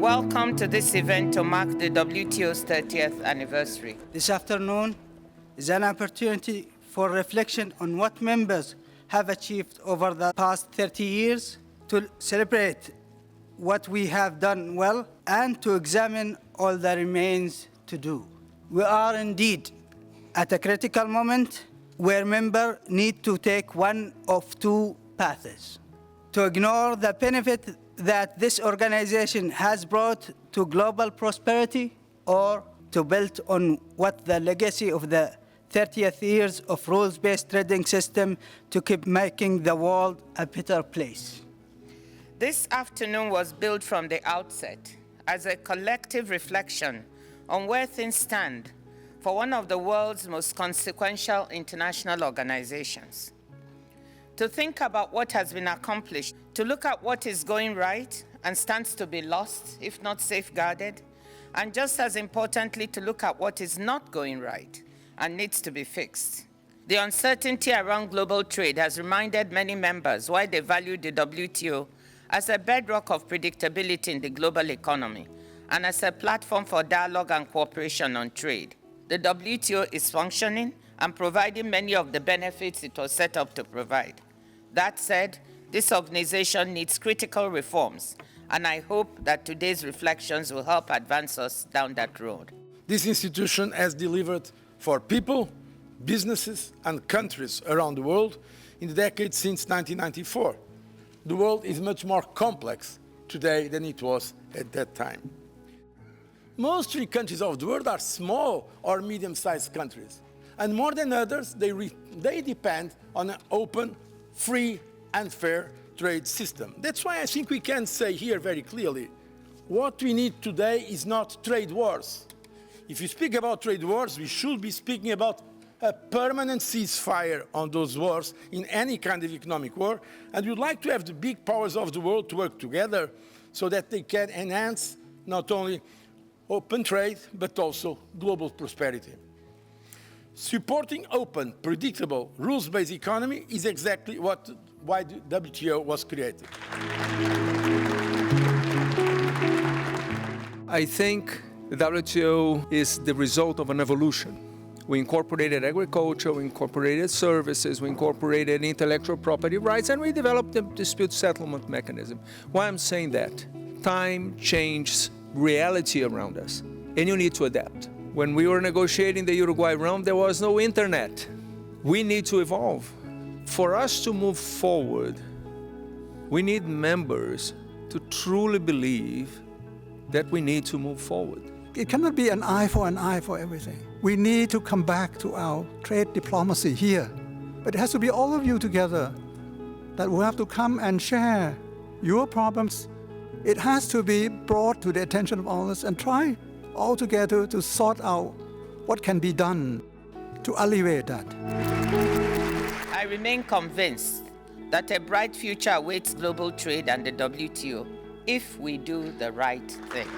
Welcome to this event to mark the WTO's 30th anniversary. This afternoon is an opportunity for reflection on what members have achieved over the past 30 years, to celebrate what we have done well, and to examine all that remains to do. We are indeed at a critical moment where members need to take one of two paths: to ignore the benefit that this organization has brought to global prosperity, or to build on what the legacy of the 30th years of rules-based trading system to keep making the world a better place. This afternoon was built from the outset as a collective reflection on where things stand for one of the world's most consequential international organizations. To think about what has been accomplished, to look at what is going right and stands to be lost, if not safeguarded, and just as importantly, to look at what is not going right and needs to be fixed. The uncertainty around global trade has reminded many members why they value the WTO as a bedrock of predictability in the global economy and as a platform for dialogue and cooperation on trade. The WTO is functioning and providing many of the benefits it was set up to provide. That said, this organization needs critical reforms, and I hope that today's reflections will help advance us down that road. This institution has delivered for people, businesses, and countries around the world in the decades since 1994. The world is much more complex today than it was at that time. Most free countries of the world are small or medium-sized countries, and more than others, they depend on an open, free, and fair trade system. That's why I think we can say here very clearly, what we need today is not trade wars. If you speak about trade wars, we should be speaking about a permanent ceasefire on those wars in any kind of economic war, and we'd like to have the big powers of the world to work together so that they can enhance not only open trade, but also global prosperity. Supporting open, predictable, rules-based economy is exactly why the WTO was created. I think the WTO is the result of an evolution. We incorporated agriculture, we incorporated services, we incorporated intellectual property rights, and we developed the dispute settlement mechanism. Why I'm saying that? Time changes reality around us, and you need to adapt. When we were negotiating the Uruguay round, there was no internet. We need to evolve. For us to move forward, we need members to truly believe that we need to move forward. It cannot be an eye for everything. We need to come back to our trade diplomacy here. But it has to be all of you together that will have to come and share your problems. It has to be brought to the attention of others and try all together to sort out what can be done to alleviate that. I remain convinced that a bright future awaits global trade and the WTO if we do the right thing.